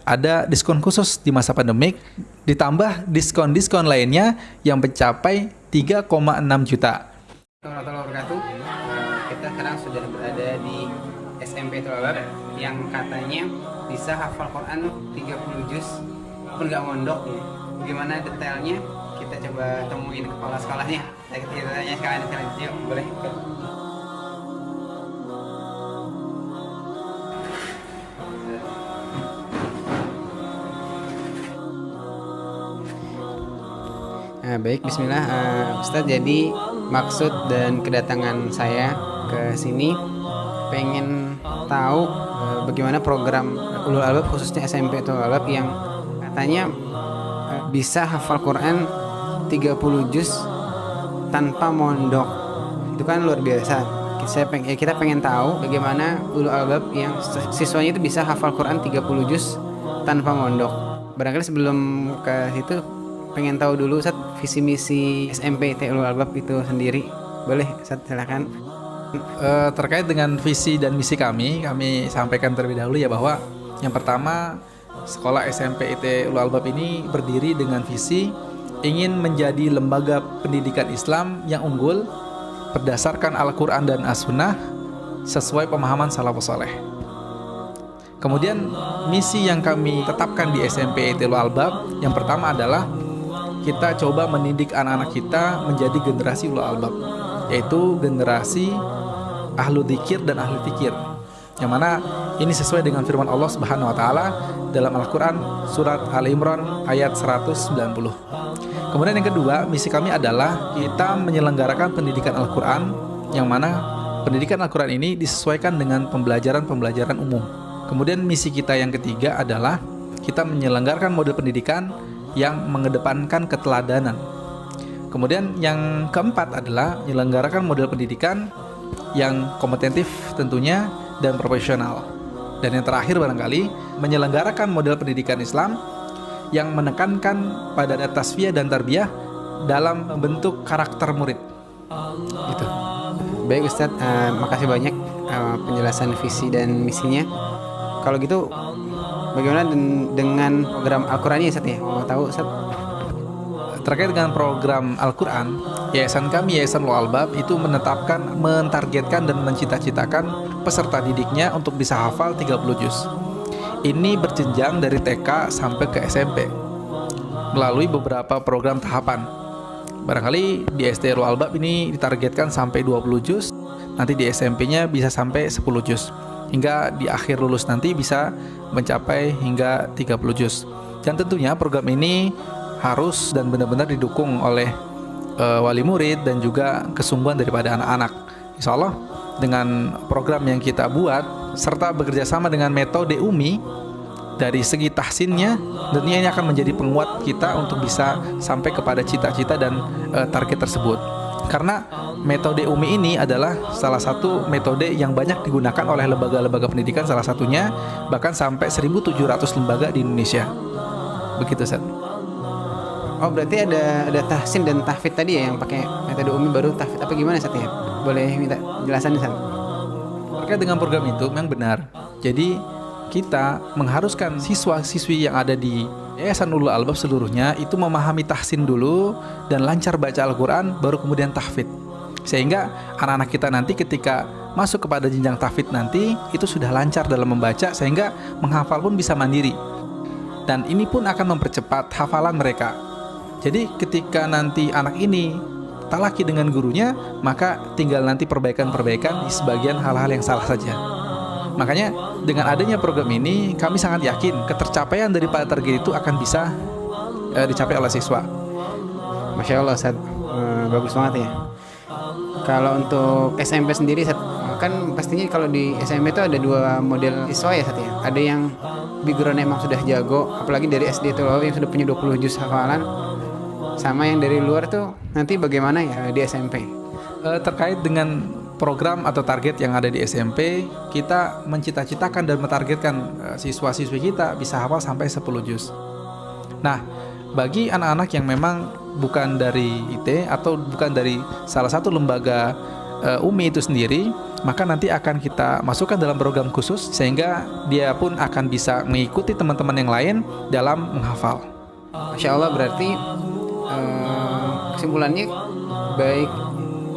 ada diskon khusus di masa pandemik, ditambah diskon-diskon lainnya yang mencapai 3,6 juta. Warahmatullahi wabarakatuh. Kita sekarang sudah berada di SMP Tul Albab yang katanya bisa hafal Quran 30 juz pun nggak mondok ya. Bagaimana detailnya? Kita coba temuin kepala sekolahnya. Kita tanya sekalian. Yuk, boleh. Nah, baik, bismillah. Ustadz, jadi maksud dan kedatangan saya ke sini pengen tahu bagaimana program Ulul Albab, khususnya SMP Ulul Albab yang katanya bisa hafal Quran 30 juz tanpa mondok. Itu kan luar biasa. Kita pengen tahu bagaimana Ulul Albab yang siswanya itu bisa hafal Quran 30 juz tanpa mondok. Barangkali sebelum ke situ pengen tahu dulu Ustaz visi misi SMP Ulul Albab itu sendiri. Boleh Ustaz, silakan. Terkait dengan visi dan misi kami sampaikan terlebih dahulu ya, bahwa yang pertama, sekolah SMP IT Ulul Albab ini berdiri dengan visi ingin menjadi lembaga pendidikan Islam yang unggul berdasarkan Al-Quran dan As-Sunnah sesuai pemahaman salafus saleh. Kemudian misi yang kami tetapkan di SMP IT Ulul Albab yang pertama adalah kita coba mendidik anak-anak kita menjadi generasi Ulul Albab, yaitu generasi ahlu dzikir dan ahli fikir, yang mana ini sesuai dengan firman Allah Subhanahu wa taala dalam Al-Qur'an surat Ali Imran ayat 190. Kemudian yang kedua, misi kami adalah kita menyelenggarakan pendidikan Al-Qur'an, yang mana pendidikan Al-Qur'an ini disesuaikan dengan pembelajaran umum. Kemudian misi kita yang ketiga adalah kita menyelenggarakan model pendidikan yang mengedepankan keteladanan. Kemudian yang keempat adalah menyelenggarakan model pendidikan yang kompetitif tentunya dan profesional. Dan yang terakhir barangkali menyelenggarakan model pendidikan Islam yang menekankan pada tasfiyah dan tarbiyah dalam membentuk karakter murid. Gitu. Baik Ustadz, makasih banyak penjelasan visi dan misinya. Kalau gitu bagaimana dengan program Al-Quran ya Ustadz ya? Mau tahu Ustadz? Terkait dengan program Al-Quran, yayasan kami, Yayasan Ulul Albab, itu mentargetkan dan mencita-citakan peserta didiknya untuk bisa hafal 30 juz. Ini berjenjang dari TK sampai ke SMP melalui beberapa program tahapan. Barangkali di SD Ulul Albab ini ditargetkan sampai 20 juz, nanti di SMP-nya bisa sampai 10 juz, hingga di akhir lulus nanti bisa mencapai hingga 30 juz. Dan tentunya program ini harus dan benar-benar didukung oleh wali murid dan juga kesungguhan daripada anak-anak. Insya Allah dengan program yang kita buat serta bekerja sama dengan metode UMI dari segi tahsinnya, tentunya ini akan menjadi penguat kita untuk bisa sampai kepada cita-cita dan target tersebut. Karena metode UMI ini adalah salah satu metode yang banyak digunakan oleh lembaga-lembaga pendidikan, salah satunya bahkan sampai 1.700 lembaga di Indonesia. Begitu Ustaz. Oh, berarti ada tahsin dan tahfidz tadi ya, yang pakai metode UMI baru tahfidz apa gimana Ustaz ya? Boleh minta jelasan Ustaz? Terkait dengan program itu memang benar. Jadi kita mengharuskan siswa-siswi yang ada di Yayasan Ulul Albab seluruhnya itu memahami tahsin dulu dan lancar baca Al-Quran, baru kemudian tahfidz. Sehingga anak-anak kita nanti ketika masuk kepada jenjang tahfidz nanti itu sudah lancar dalam membaca, sehingga menghafal pun bisa mandiri. Dan ini pun akan mempercepat hafalan mereka. Jadi ketika nanti anak ini talaki dengan gurunya, maka tinggal nanti perbaikan-perbaikan di sebagian hal-hal yang salah saja. Makanya dengan adanya program ini, kami sangat yakin ketercapaian daripada target itu akan bisa dicapai oleh siswa. Masya Allah Ustaz, bagus banget ya. Kalau untuk SMP sendiri Ustaz, kan pastinya kalau di SMP itu ada dua model siswa ya Ustaz ya. Ada yang background emang sudah jago, apalagi dari SD itu yang sudah punya 20 juz hafalan, sama yang dari luar tuh nanti bagaimana ya di SMP? Terkait dengan program atau target yang ada di SMP, kita mencita-citakan dan mentargetkan siswa-siswi kita bisa hafal sampai 10 juz. Nah, bagi anak-anak yang memang bukan dari IT atau bukan dari salah satu lembaga UMI itu sendiri, maka nanti akan kita masukkan dalam program khusus sehingga dia pun akan bisa mengikuti teman-teman yang lain dalam menghafal. Masya Allah, berarti kesimpulannya baik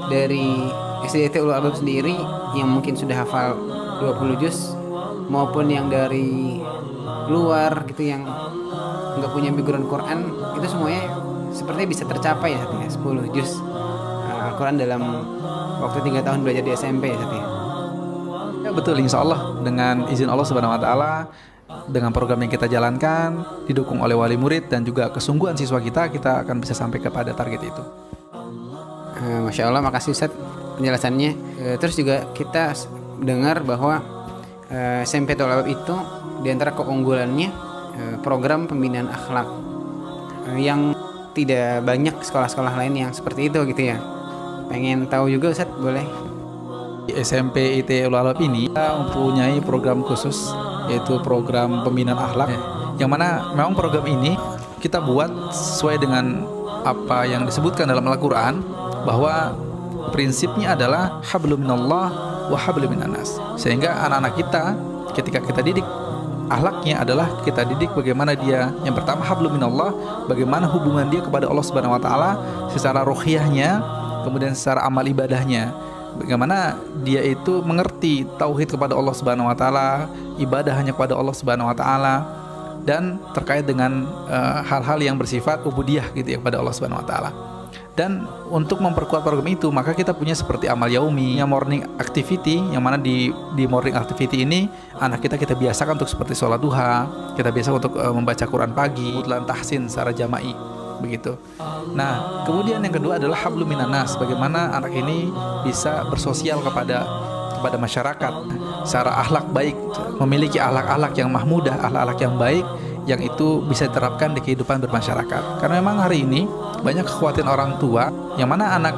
dari SDIT Ulul Albab sendiri yang mungkin sudah hafal 20 juz maupun yang dari luar gitu yang nggak punya background Quran, itu semuanya sepertinya bisa tercapai ya, 10 juz Al-Quran dalam waktu 3 tahun belajar di SMP ya, Ya betul, insya Allah dengan izin Allah Subhanahu Wa Taala, dengan program yang kita jalankan didukung oleh wali murid dan juga kesungguhan siswa kita akan bisa sampai kepada target itu. Masya Allah, makasih Ustadz penjelasannya. Terus juga kita dengar bahwa SMP Ulul Albab itu diantara keunggulannya program pembinaan akhlak yang tidak banyak sekolah-sekolah lain yang seperti itu gitu ya. Pengen tahu juga Ustadz, boleh? Di SMP IT Ulul Albab ini kita mempunyai program khusus, yaitu program pembinaan akhlak, yang mana memang program ini kita buat sesuai dengan apa yang disebutkan dalam Al-Quran, bahwa prinsipnya adalah hablum minallah wa hablum minannas. Sehingga anak-anak kita ketika kita didik, akhlaknya adalah kita didik bagaimana dia, yang pertama hablum minallah, bagaimana hubungan dia kepada Allah Subhanahu wa taala secara ruhiyahnya, kemudian secara amal ibadahnya, bagaimana dia itu mengerti tauhid kepada Allah Subhanahu wa taala, ibadah hanya kepada Allah Subhanahu wa taala, dan terkait dengan hal-hal yang bersifat ubudiyah gitu ya kepada Allah Subhanahu wa taala. Dan untuk memperkuat program itu, maka kita punya seperti amal yaumi, yang morning activity, yang mana di morning activity ini anak kita biasakan untuk seperti sholat duha, kita biasa untuk membaca Quran pagi, mutlan tahsin secara jama'i begitu. Nah, kemudian yang kedua adalah hablum minannas, bagaimana anak ini bisa bersosial kepada masyarakat secara akhlak baik, memiliki akhlak-akhlak yang mahmudah, akhlak-akhlak yang baik, yang itu bisa diterapkan di kehidupan bermasyarakat. Karena memang hari ini banyak kekhawatiran orang tua, yang mana anak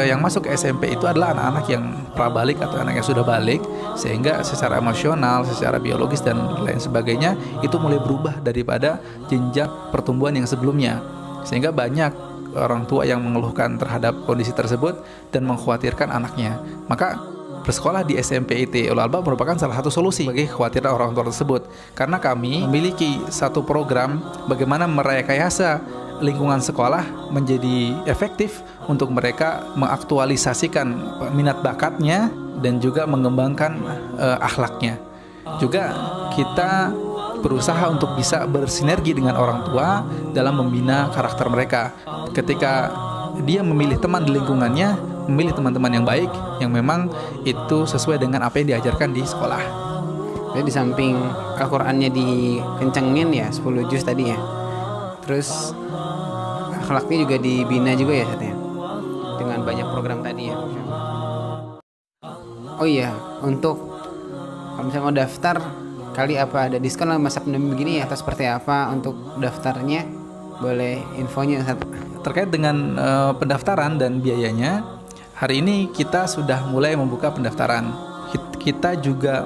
yang masuk ke SMP itu adalah anak-anak yang prabalik atau anak yang sudah balik, sehingga secara emosional, secara biologis dan lain sebagainya itu mulai berubah daripada jenjang pertumbuhan yang sebelumnya, sehingga banyak orang tua yang mengeluhkan terhadap kondisi tersebut dan mengkhawatirkan anaknya. Maka bersekolah di SMP IT Ulul Albab merupakan salah satu solusi bagi kekhawatiran orang tua tersebut, karena kami memiliki satu program bagaimana merekayasa lingkungan sekolah menjadi efektif untuk mereka mengaktualisasikan minat bakatnya dan juga mengembangkan akhlaknya. Juga kita berusaha untuk bisa bersinergi dengan orang tua dalam membina karakter mereka. Ketika dia memilih teman di lingkungannya, memilih teman-teman yang baik, yang memang itu sesuai dengan apa yang diajarkan di sekolah. Jadi di samping Al-Qur'annya dikencengin ya 10 juz tadi ya, terus akhlaknya juga dibina juga ya katanya, dengan banyak program tadi ya. Oh iya, untuk kalau misalnya mau daftar, kali apa ada diskon lah masa pandemi begini ya, atau seperti apa untuk daftarnya? Boleh infonya Ustaz? Terkait dengan pendaftaran dan biayanya, hari ini kita sudah mulai membuka pendaftaran. Kita juga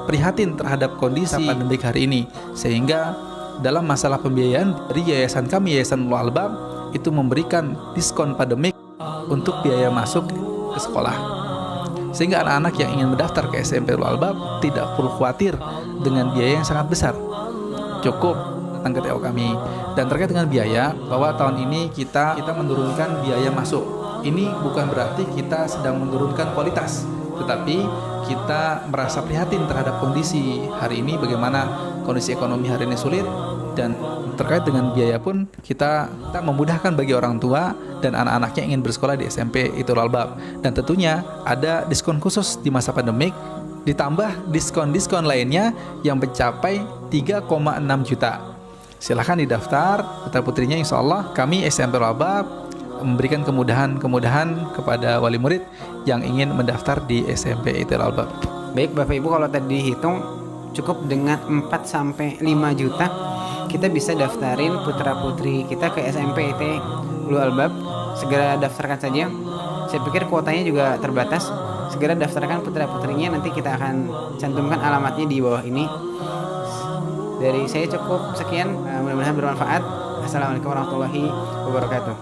prihatin terhadap kondisi pandemik hari ini, sehingga dalam masalah pembiayaan dari yayasan kami, Yayasan Ulul Albab, itu memberikan diskon pandemik untuk biaya masuk ke sekolah, sehingga anak-anak yang ingin mendaftar ke SMP Ulul Albab tidak perlu khawatir dengan biaya yang sangat besar. Cukup datang ke TO kami. Dan terkait dengan biaya, bahwa tahun ini kita menurunkan biaya masuk. Ini bukan berarti kita sedang menurunkan kualitas, tetapi kita merasa prihatin terhadap kondisi hari ini, bagaimana kondisi ekonomi hari ini sulit, dan terkait dengan biaya pun kita memudahkan bagi orang tua dan anak-anaknya ingin bersekolah di SMP itu Ulul Albab. Dan tentunya ada diskon khusus di masa pandemik, ditambah diskon-diskon lainnya yang mencapai 3,6 juta. Silahkan didaftar putra putrinya, insya Allah kami SMP Ulul Albab memberikan kemudahan kepada wali murid yang ingin mendaftar di SMP IT Ulul Albab. Baik Bapak Ibu, kalau tadi dihitung cukup dengan 4-5 juta kita bisa daftarin putra putri kita ke SMP IT Ulul Albab. Segera daftarkan saja. Saya pikir kuotanya juga terbatas. Segera daftarkan putra putrinya, nanti kita akan cantumkan alamatnya di bawah ini. Dari saya cukup sekian, mudah-mudahan bermanfaat. Assalamualaikum warahmatullahi wabarakatuh.